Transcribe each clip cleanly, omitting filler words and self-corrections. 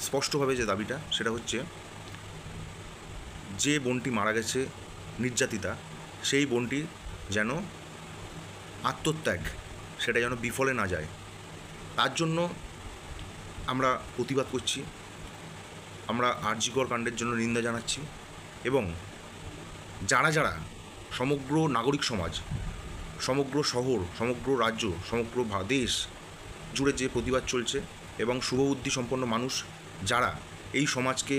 স্পষ্টভাবে যে দাবিটা সেটা হচ্ছে, যে বোনটি মারা গেছে নির্যাতিতা, সেই বোনটি যেন আত্মত্যাগ সেটা যেন বিফলে না যায়, তার জন্য আমরা প্রতিবাদ করছি। আমরা আর.জি. কর কাণ্ডের জন্য নিন্দা জানাচ্ছি, এবং যারা যারা সমগ্র নাগরিক সমাজ, সমগ্র শহর, সমগ্র রাজ্য, সমগ্র দেশ জুড়ে যে প্রতিবাদ চলছে, এবং শুভবুদ্ধি সম্পন্ন মানুষ যারা এই সমাজকে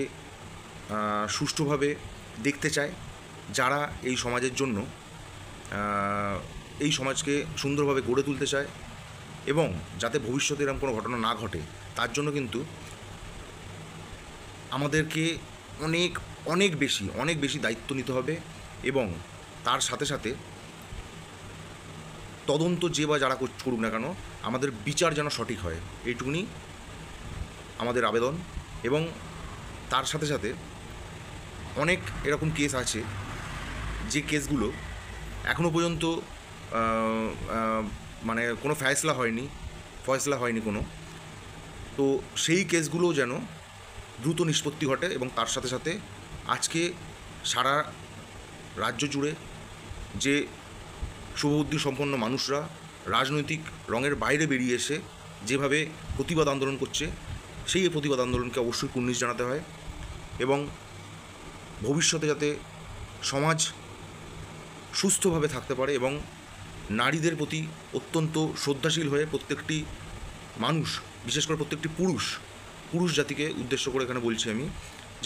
সুষ্ঠুভাবে দেখতে চায়, যারা এই সমাজের জন্য এই সমাজকে সুন্দরভাবে গড়ে তুলতে চায়, এবং যাতে ভবিষ্যতে এরকম কোনো ঘটনা না ঘটে, তার জন্য কিন্তু আমাদেরকে অনেক অনেক বেশি দায়িত্ব নিতে হবে। এবং তার সাথে সাথে তদন্ত যে বা যারা করুক না কেন, আমাদের বিচার যেন সঠিক হয়, এইটুকুনি আমাদের আবেদন। এবং তার সাথে সাথে অনেক এরকম কেস আছে যে কেসগুলো এখনও পর্যন্ত মানে কোনো ফয়সলা হয়নি কোনো, তো সেই কেসগুলো যেন দ্রুত নিষ্পত্তি ঘটে। এবং তার সাথে সাথে আজকে সারা রাজ্য জুড়ে যে শুভবুদ্ধি সম্পন্ন মানুষরা রাজনৈতিক রঙের বাইরে বেরিয়ে এসে যেভাবে প্রতিবাদ আন্দোলন করছে, সেই প্রতিবাদ আন্দোলনকে অবশ্যই কুর্নিশ জানাতে হয়। এবং ভবিষ্যতে যাতে সমাজ সুস্থভাবে থাকতে পারে, এবং নারীদের প্রতি অত্যন্ত শ্রদ্ধাশীল হয়ে প্রত্যেকটি মানুষ, বিশেষ করে প্রত্যেকটি পুরুষ জাতিকে উদ্দেশ্য করে এখানে বলছি আমি,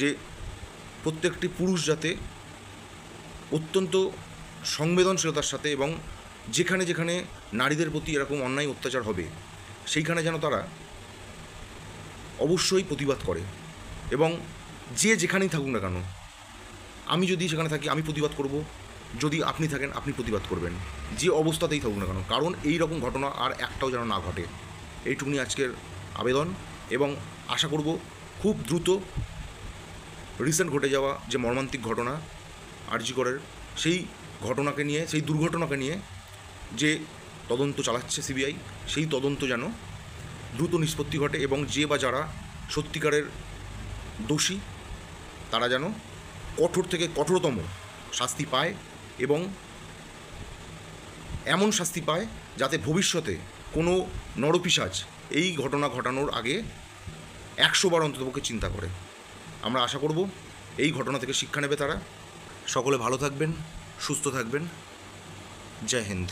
যে প্রত্যেকটি পুরুষ যাতে অত্যন্ত সংবেদনশীলতার সাথে, এবং যেখানে যেখানে নারীদের প্রতি এরকম অন্যায় অত্যাচার হবে সেইখানে যেন তারা অবশ্যই প্রতিবাদ করে। এবং যে যেখানেই থাকুক না কেন, আমি যদি সেখানে থাকি আমি প্রতিবাদ করব, যদি আপনি থাকেন আপনি প্রতিবাদ করবেন, যে অবস্থাতেই থাকুক না কেন, কারণ এই রকম ঘটনা আর একটাও যেন না ঘটে। এইটুকুনি আজকের আবেদন। এবং আশা করব খুব দ্রুত রিসেন্ট ঘটে যাওয়া যে মর্মান্তিক ঘটনা আর.জি. করের, সেই ঘটনাকে নিয়ে, সেই দুর্ঘটনাকে নিয়ে যে তদন্ত চালাচ্ছে সিবিআই, সেই তদন্ত যেন দ্রুত নিষ্পত্তি ঘটে, এবং যে বা যারা সত্যিকারের দোষী তারা যেন কঠোর থেকে কঠোরতম শাস্তি পায়, এবং এমন শাস্তি পায় যাতে ভবিষ্যতে কোনো নরপিশাচ এই ঘটনা ঘটানোর আগে 100 বার অন্ততপক্ষে চিন্তা করে। আমরা আশা করব এই ঘটনা থেকে শিক্ষা নেবে তারা। সকলে ভালো থাকবেন, সুস্থ থাকবেন। জয় হিন্দ।